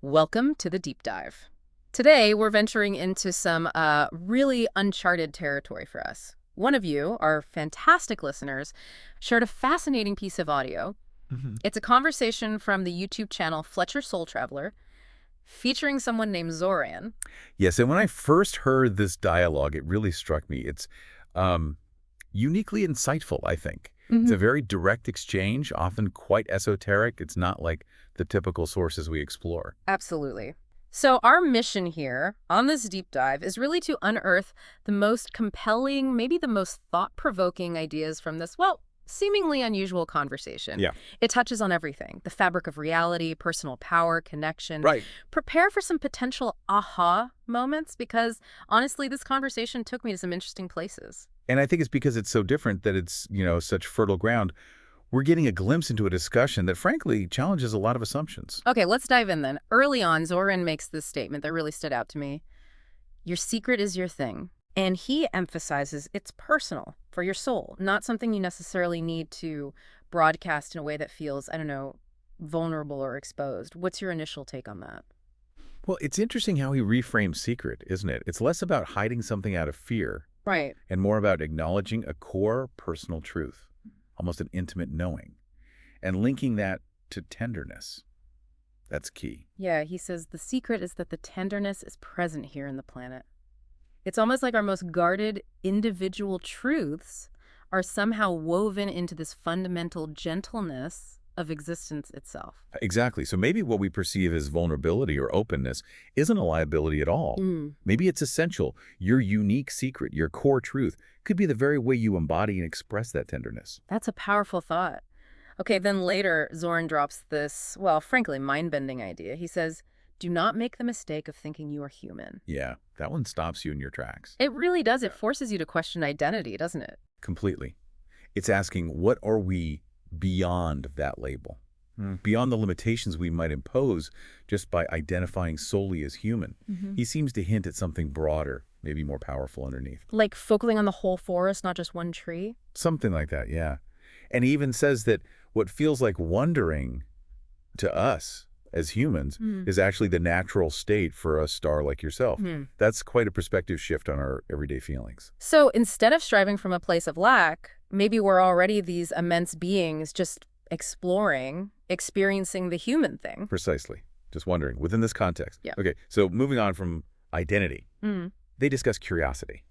Welcome to the deep dive. Today, we're venturing into some really uncharted territory for us. One of you, our fantastic listeners, shared a fascinating piece of audio. It's a conversation from the YouTube channel Fletcher Soul Traveler, featuring someone named Zoran. Yes, and when I first heard this dialogue, it really struck me. It's uniquely insightful, I think. It's a very direct exchange, often quite esoteric. It's not like the typical sources we explore. Absolutely. So our mission here on this deep dive is really to unearth the most compelling, maybe the most thought-provoking ideas from this, well, seemingly unusual conversation. Yeah. It touches on everything: the fabric of reality, personal power, connection. Right. Prepare for some potential aha moments because, honestly, this conversation took me to some interesting places. And I think it's because it's so different that it's, such fertile ground. We're getting a glimpse into a discussion that, frankly, challenges a lot of assumptions. Okay, let's dive in then. Early on, Zoran makes this statement that really stood out to me. Your secret is your thing. And he emphasizes it's personal for your soul, not something you necessarily need to broadcast in a way that feels, I don't know, vulnerable or exposed. What's your initial take on that? Well, it's interesting how he reframes secret, isn't it? It's less about hiding something out of fear Right. and more about acknowledging a core personal truth, almost an intimate knowing, and linking that to tenderness. That's key. Yeah, he says the secret is that the tenderness is present here in the planet. It's almost like our most guarded individual truths are somehow woven into this fundamental gentleness of existence itself. Exactly. So maybe what we perceive as vulnerability or openness isn't a liability at all. Maybe it's essential. Your unique secret, your core truth, could be the very way you embody and express that tenderness. That's a powerful thought. Okay, then later, Zoran drops this, well, frankly, mind-bending idea. He says, do not make the mistake of thinking you are human. Yeah, that one stops you in your tracks. It really does. It forces you to question identity, doesn't it? Completely. It's asking, what are we beyond that label? Beyond the limitations we might impose just by identifying solely as human. He seems to hint at something broader, maybe more powerful underneath. Like focusing on the whole forest, not just one tree? Something like that, yeah. And he even says that what feels like wondering to us as humans is actually the natural state for a star like yourself. That's quite a perspective shift on our everyday feelings. So instead of striving from a place of lack, maybe we're already these immense beings just exploring, experiencing the human thing. Precisely. Just wondering, within this context. Yeah. Okay, so moving on from identity, they discuss curiosity.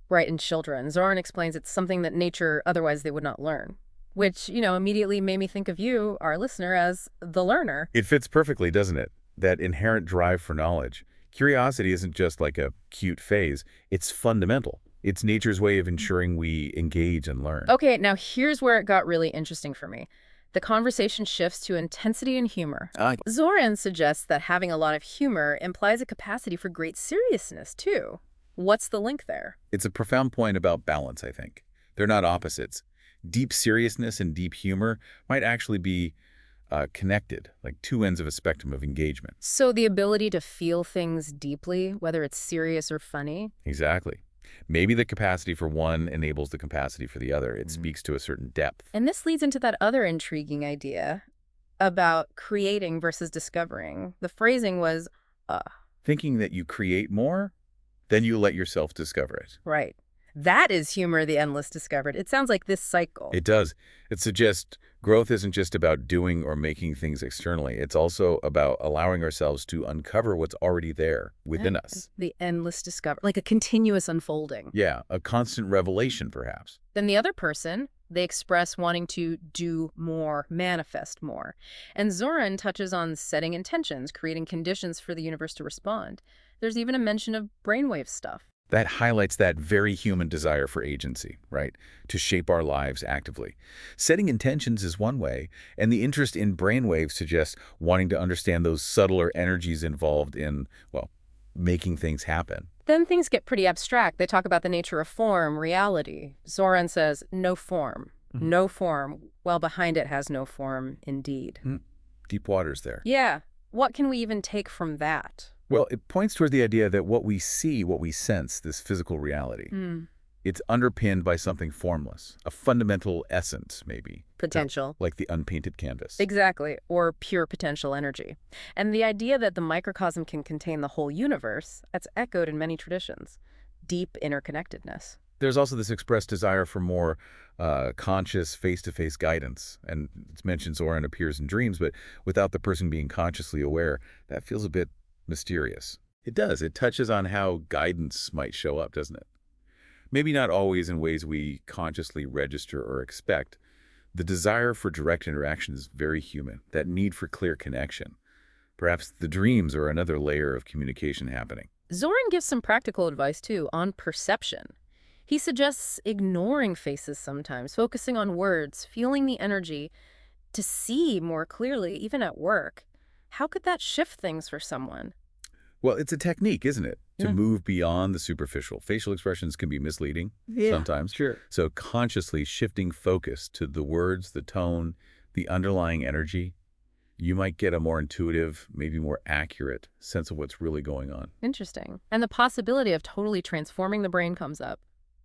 Right, in children. Zoran explains it's something that nature, otherwise they would not learn. Which, immediately made me think of you, our listener, as the learner. It fits perfectly, doesn't it? That inherent drive for knowledge. Curiosity isn't just like a cute phase. It's fundamental. It's nature's way of ensuring we engage and learn. Okay, now here's where it got really interesting for me. The conversation shifts to intensity and humor. Zoran suggests that having a lot of humor implies a capacity for great seriousness, too. What's the link there? It's a profound point about balance, I think. They're not opposites. Deep seriousness and deep humor might actually be connected, like two ends of a spectrum of engagement. So the ability to feel things deeply, whether it's serious or funny? Exactly. Maybe the capacity for one enables the capacity for the other. It speaks to a certain depth. And this leads into that other intriguing idea about creating versus discovering. The phrasing was, Thinking that you create more, then you let yourself discover it. right. That is humor the endless discovered. It sounds like this cycle. It does. It suggests growth isn't just about doing or making things externally. It's also about allowing ourselves to uncover what's already there within us. The endless discovery, like a continuous unfolding. Yeah, a constant revelation, perhaps. Then the other person, they express wanting to do more, manifest more. And Zoran touches on setting intentions, creating conditions for the universe to respond. There's even a mention of brainwave stuff. That highlights that very human desire for agency, right? To shape our lives actively. Setting intentions is one way, and the interest in brainwaves suggests wanting to understand those subtler energies involved in, well, making things happen. Then things get pretty abstract. They talk about the nature of form, reality. Zoran says, no form. No form, while behind it has no form indeed. Deep waters there. Yeah. What can we even take from that? Well, it points toward the idea that what we see, what we sense, this physical reality, It's underpinned by something formless, a fundamental essence, maybe. Potential. Like the unpainted canvas. Exactly, or pure potential energy. And the idea that the microcosm can contain the whole universe, that's echoed in many traditions. Deep interconnectedness. There's also this expressed desire for more conscious, face-to-face guidance. And it's mentioned Zoran appears in dreams, but without the person being consciously aware, that feels a bit mysterious. It does. It touches on how guidance might show up, doesn't it? Maybe not always in ways we consciously register or expect. The desire for direct interaction is very human, that need for clear connection. Perhaps the dreams are another layer of communication happening. Zoran gives some practical advice, too, on perception. He suggests ignoring faces sometimes, focusing on words, feeling the energy to see more clearly, even at work. How could that shift things for someone? Well, it's a technique, isn't it? To Yeah. move beyond the superficial. Facial expressions can be misleading sometimes. Sure. So consciously shifting focus to the words, the tone, the underlying energy, you might get a more intuitive, maybe more accurate sense of what's really going on. Interesting. And the possibility of totally transforming the brain comes up.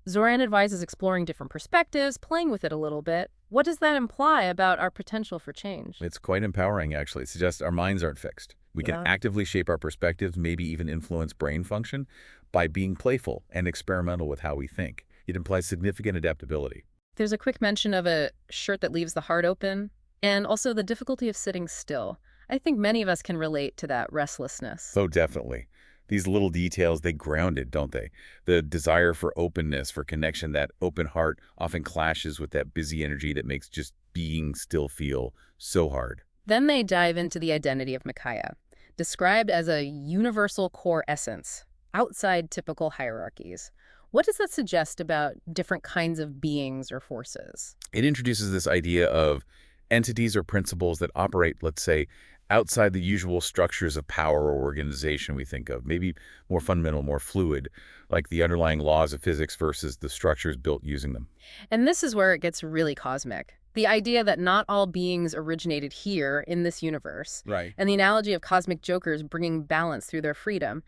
Zoran advises exploring different perspectives, playing with it a little bit. What does that imply about our potential for change? It's quite empowering, actually. It suggests our minds aren't fixed. We can Yeah. actively shape our perspectives, maybe even influence brain function by being playful and experimental with how we think. It implies significant adaptability. There's a quick mention of a shirt that leaves the heart open, and also the difficulty of sitting still. I think many of us can relate to that restlessness. Oh, definitely. These little details, they ground it, don't they? The desire for openness, for connection, that open heart often clashes with that busy energy that makes just being still feel so hard. Then they dive into the identity of Micaiah, described as a universal core essence, outside typical hierarchies. What does that suggest about different kinds of beings or forces? It introduces this idea of entities or principles that operate, let's say, outside the usual structures of power or organization we think of, maybe more fundamental, more fluid, like the underlying laws of physics versus the structures built using them. And this is where it gets really cosmic. The idea that not all beings originated here in this universe, Right. and the analogy of cosmic jokers bringing balance through their freedom.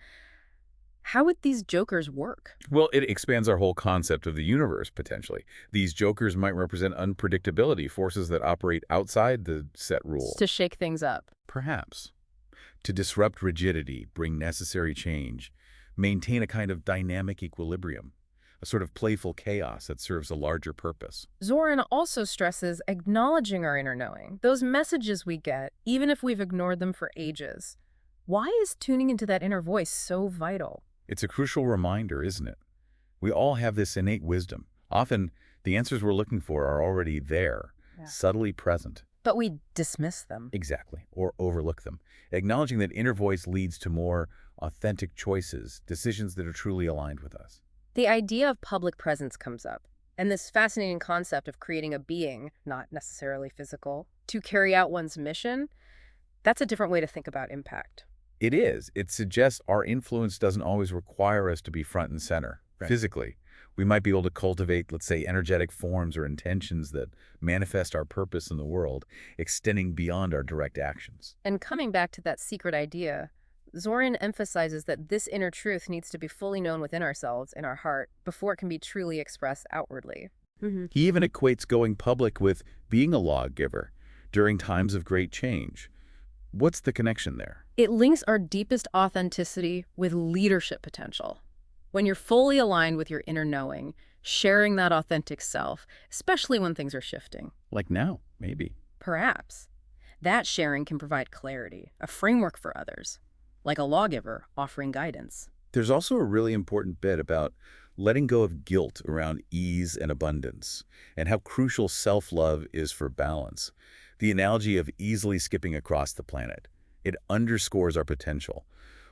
How would these jokers work? Well, it expands our whole concept of the universe, potentially. These jokers might represent unpredictability, forces that operate outside the set rule. To shake things up. Perhaps. To disrupt rigidity, bring necessary change, maintain a kind of dynamic equilibrium, a sort of playful chaos that serves a larger purpose. Zoran also stresses acknowledging our inner knowing, those messages we get, even if we've ignored them for ages. Why is tuning into that inner voice so vital? It's a crucial reminder, isn't it? We all have this innate wisdom. Often, the answers we're looking for are already there, subtly present. But we dismiss them. Exactly, or overlook them. Acknowledging that inner voice leads to more authentic choices, decisions that are truly aligned with us. The idea of public presence comes up, and this fascinating concept of creating a being, not necessarily physical, to carry out one's mission, that's a different way to think about impact. It is. It suggests our influence doesn't always require us to be front and center. Right. Physically, we might be able to cultivate, let's say, energetic forms or intentions that manifest our purpose in the world, extending beyond our direct actions. And coming back to that secret idea, Zoran emphasizes that this inner truth needs to be fully known within ourselves, in our heart, before it can be truly expressed outwardly. He even equates going public with being a lawgiver during times of great change. What's the connection there? It links our deepest authenticity with leadership potential. When you're fully aligned with your inner knowing, sharing that authentic self, especially when things are shifting, Like now, maybe. perhaps, that sharing can provide clarity, a framework for others, like a lawgiver offering guidance. There's also a really important bit about letting go of guilt around ease and abundance, and how crucial self-love is for balance. The analogy of easily skipping across the planet. It underscores our potential.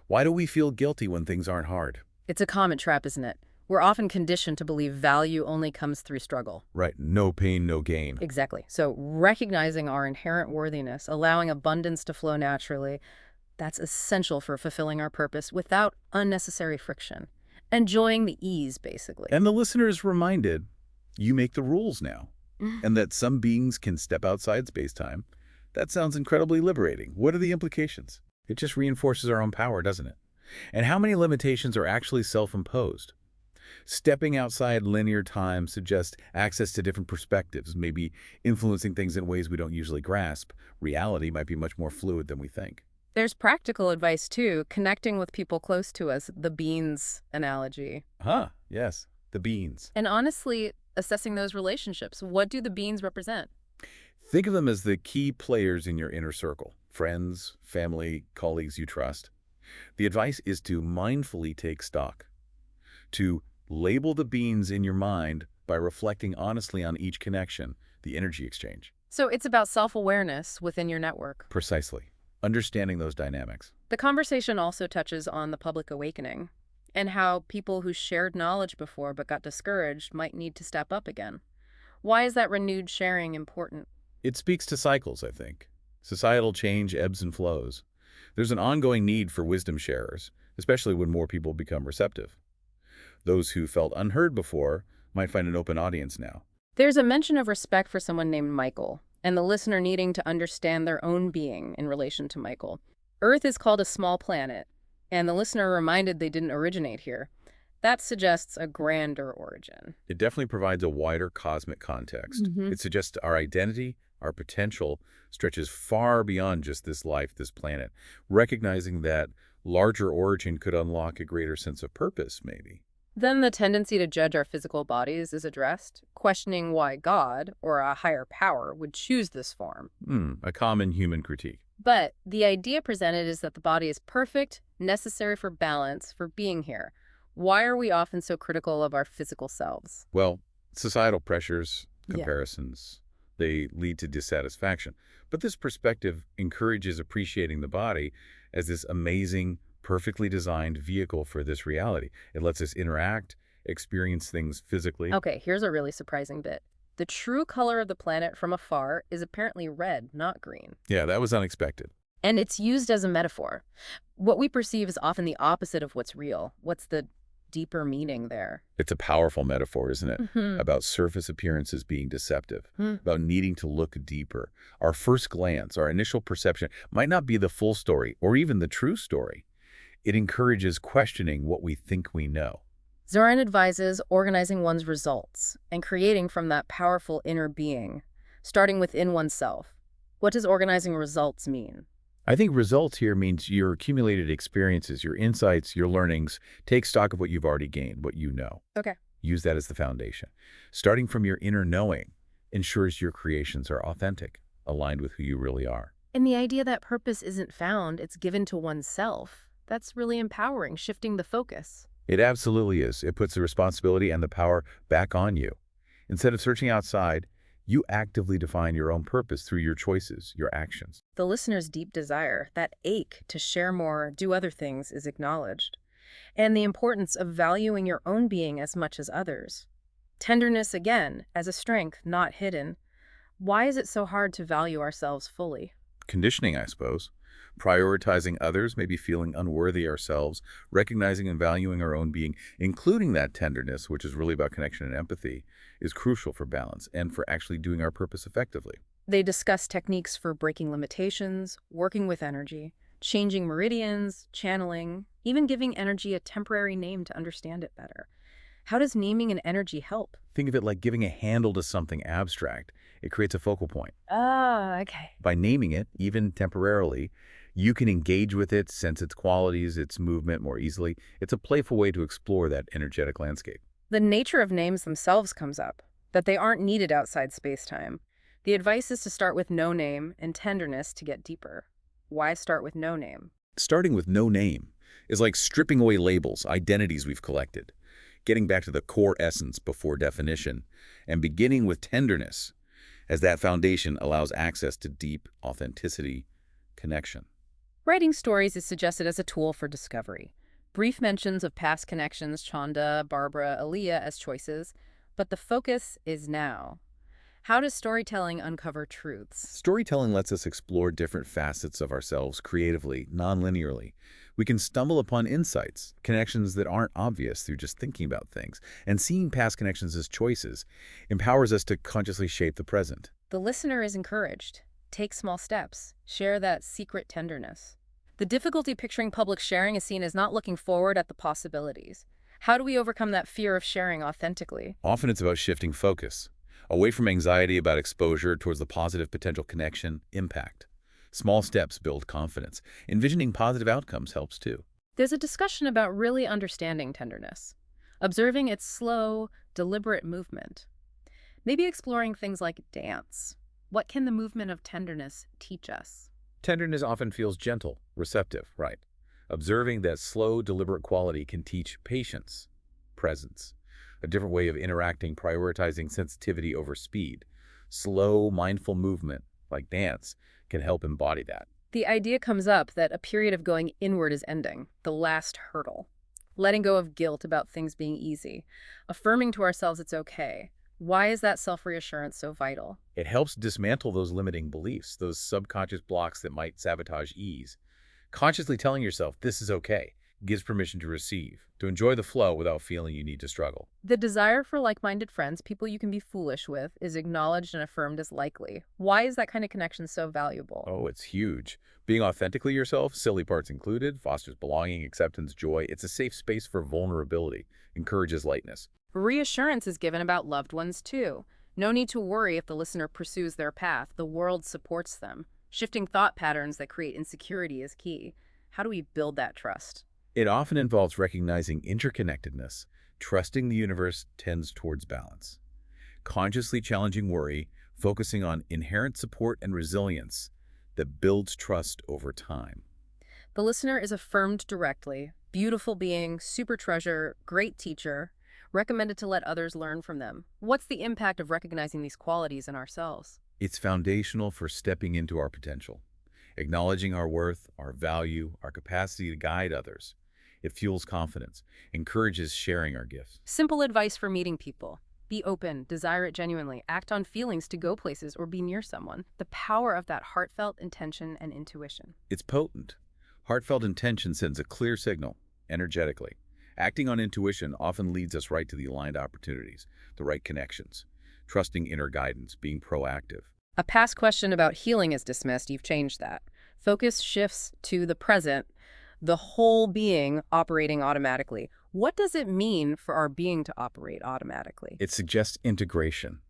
Why do we feel guilty when things aren't hard? It's a common trap, isn't it? We're often conditioned to believe value only comes through struggle. Right, no pain, no gain. Exactly. So recognizing our inherent worthiness, allowing abundance to flow naturally, that's essential for fulfilling our purpose without unnecessary friction. Enjoying the ease, basically. And the listener is reminded, you make the rules now. And that some beings can step outside space-time. That sounds incredibly liberating. What are the implications? It just reinforces our own power, doesn't it? And how many limitations are actually self-imposed? Stepping outside linear time suggests access to different perspectives, maybe influencing things in ways we don't usually grasp. Reality might be much more fluid than we think. There's practical advice, too, connecting with people close to us, the beans analogy. Huh, yes, the beans. And honestly, assessing those relationships. What do the beans represent? Think of them as the key players in your inner circle, friends, family, colleagues you trust. The advice is to mindfully take stock, to label the beans in your mind by reflecting honestly on each connection, the energy exchange. So it's about self-awareness within your network. Precisely. Understanding those dynamics. The conversation also touches on the public awakening and how people who shared knowledge before but got discouraged might need to step up again. Why is that renewed sharing important? It speaks to cycles, I think. Societal change ebbs and flows. There's an ongoing need for wisdom sharers, especially when more people become receptive. Those who felt unheard before might find an open audience now. There's a mention of respect for someone named Michael, and the listener needing to understand their own being in relation to Michael. Earth is called a small planet, and the listener reminded they didn't originate here. That suggests a grander origin. It definitely provides a wider cosmic context. It suggests our identity, our potential, stretches far beyond just this life, this planet, recognizing that larger origin could unlock a greater sense of purpose, maybe. Then the tendency to judge our physical bodies is addressed, questioning why God, or a higher power, would choose this form. A common human critique. But the idea presented is that the body is perfect, necessary for balance, for being here. Why are we often so critical of our physical selves? Well, societal pressures, Yeah. comparisons, they lead to dissatisfaction. But this perspective encourages appreciating the body as this amazing, perfectly designed vehicle for this reality. It lets us interact, experience things physically. Okay, here's a really surprising bit. The true color of the planet from afar is apparently red, not green. Yeah, that was unexpected. And it's used as a metaphor. What we perceive is often the opposite of what's real. What's the deeper meaning there? It's a powerful metaphor, isn't it? Mhm. About surface appearances being deceptive, Hmm. about needing to look deeper. Our first glance, our initial perception might not be the full story or even the true story. It encourages questioning what we think we know. Zoran advises organizing one's results and creating from that powerful inner being, starting within oneself. What does organizing results mean? I think results here means your accumulated experiences, your insights, your learnings. Take stock of what you've already gained, what you know. Okay. Use that as the foundation. Starting from your inner knowing ensures your creations are authentic, aligned with who you really are. And the idea that purpose isn't found, it's given to oneself. That's really empowering, shifting the focus. It absolutely is. It puts the responsibility and the power back on you. Instead of searching outside, you actively define your own purpose through your choices, your actions. The listener's deep desire, that ache to share more, do other things, is acknowledged. And the importance of valuing your own being as much as others. Tenderness, again, as a strength, not hidden. Why is it so hard to value ourselves fully? Conditioning, I suppose. Prioritizing others, maybe feeling unworthy ourselves, recognizing and valuing our own being, including that tenderness, which is really about connection and empathy, is crucial for balance and for actually doing our purpose effectively. They discuss techniques for breaking limitations, working with energy, changing meridians, channeling, even giving energy a temporary name to understand it better. How does naming an energy help? Think of it like giving a handle to something abstract. It creates a focal point. Ah, okay. By naming it, even temporarily, you can engage with it, sense its qualities, its movement more easily. It's a playful way to explore that energetic landscape. The nature of names themselves comes up, that they aren't needed outside space-time. The advice is to start with no name and tenderness to get deeper. Why start with no name? Starting with no name is like stripping away labels, identities we've collected, getting back to the core essence before definition, and beginning with tenderness, as that foundation allows access to deep authenticity, connection. Writing stories is suggested as a tool for discovery. Brief mentions of past connections, Chanda, Barbara, Aaliyah as choices, but the focus is now. How does storytelling uncover truths? Storytelling lets us explore different facets of ourselves creatively, non-linearly. We can stumble upon insights, connections that aren't obvious through just thinking about things, and seeing past connections as choices empowers us to consciously shape the present. The listener is encouraged. Take small steps. Share that secret tenderness. The difficulty picturing public sharing is seen as not looking forward at the possibilities. How do we overcome that fear of sharing authentically? Often it's about shifting focus, away from anxiety about exposure towards the positive potential connection, impact. Small steps build confidence. Envisioning positive outcomes helps too. There's a discussion about really understanding tenderness, observing its slow, deliberate movement. Maybe exploring things like dance. What can the movement of tenderness teach us? Tenderness often feels gentle, receptive, right? Observing that slow, deliberate quality can teach patience, presence, a different way of interacting, prioritizing sensitivity over speed. Slow, mindful movement, like dance, can help embody that. The idea comes up that a period of going inward is ending, the last hurdle. Letting go of guilt about things being easy, affirming to ourselves it's okay. Why is that self-reassurance so vital? It helps dismantle those limiting beliefs, those subconscious blocks that might sabotage ease. Consciously telling yourself this is okay gives permission to receive, to enjoy the flow without feeling you need to struggle. The desire for like-minded friends, people you can be foolish with, is acknowledged and affirmed as likely. Why is that kind of connection so valuable? Oh, it's huge. Being authentically yourself, silly parts included, fosters belonging, acceptance, joy. It's a safe space for vulnerability, encourages lightness. Reassurance is given about loved ones, too. No need to worry if the listener pursues their path. The world supports them. Shifting thought patterns that create insecurity is key. How do we build that trust? It often involves recognizing interconnectedness. Trusting the universe tends towards balance. Consciously challenging worry, focusing on inherent support and resilience that builds trust over time. The listener is affirmed directly. Beautiful being, super treasure, great teacher. Recommended to let others learn from them. What's the impact of recognizing these qualities in ourselves? It's foundational for stepping into our potential, acknowledging our worth, our value, our capacity to guide others. It fuels confidence, encourages sharing our gifts. Simple advice for meeting people. Be open, desire it genuinely, act on feelings to go places or be near someone. The power of that heartfelt intention and intuition. It's potent. Heartfelt intention sends a clear signal, energetically. Acting on intuition often leads us right to the aligned opportunities, the right connections. Trusting inner guidance, being proactive. A past question about healing is dismissed. You've changed that. Focus shifts to the present, the whole being operating automatically. What does it mean for our being to operate automatically? It suggests integration,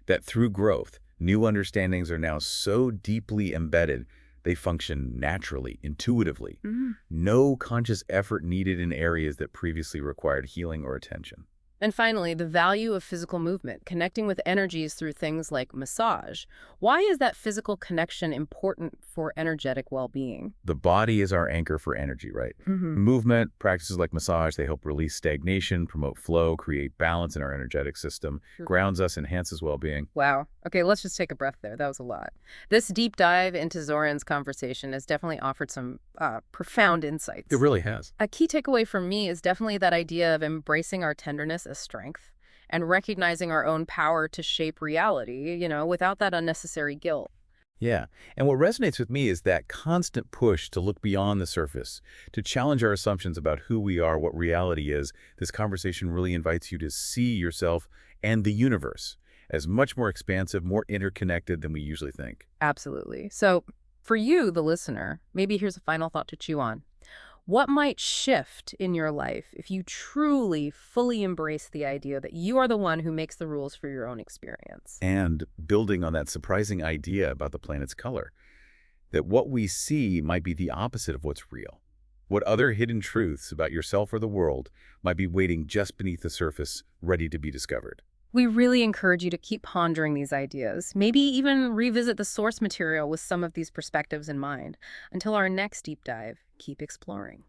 that through growth, new understandings are now so deeply embedded they function naturally, intuitively. No conscious effort needed in areas that previously required healing or attention. And finally, the value of physical movement, connecting with energies through things like massage. Why is that physical connection important for energetic well-being? The body is our anchor for energy, right? Movement, practices like massage, they help release stagnation, promote flow, create balance in our energetic system, grounds us, enhances well-being. Wow. Okay, let's just take a breath there. That was a lot. This deep dive into Zoran's conversation has definitely offered some profound insights. It really has. A key takeaway from me is definitely that idea of embracing our tenderness as strength and recognizing our own power to shape reality, without that unnecessary guilt. Yeah, and what resonates with me is that constant push to look beyond the surface, to challenge our assumptions about who we are, what reality is. This conversation really invites you to see yourself and the universe as much more expansive, more interconnected than we usually think. Absolutely. So for you, the listener, maybe here's a final thought to chew on. What might shift in your life if you truly, fully embrace the idea that you are the one who makes the rules for your own experience? And building on that surprising idea about the planet's color, that what we see might be the opposite of what's real. What other hidden truths about yourself or the world might be waiting just beneath the surface, ready to be discovered. We really encourage you to keep pondering these ideas, maybe even revisit the source material with some of these perspectives in mind. Until our next deep dive, keep exploring.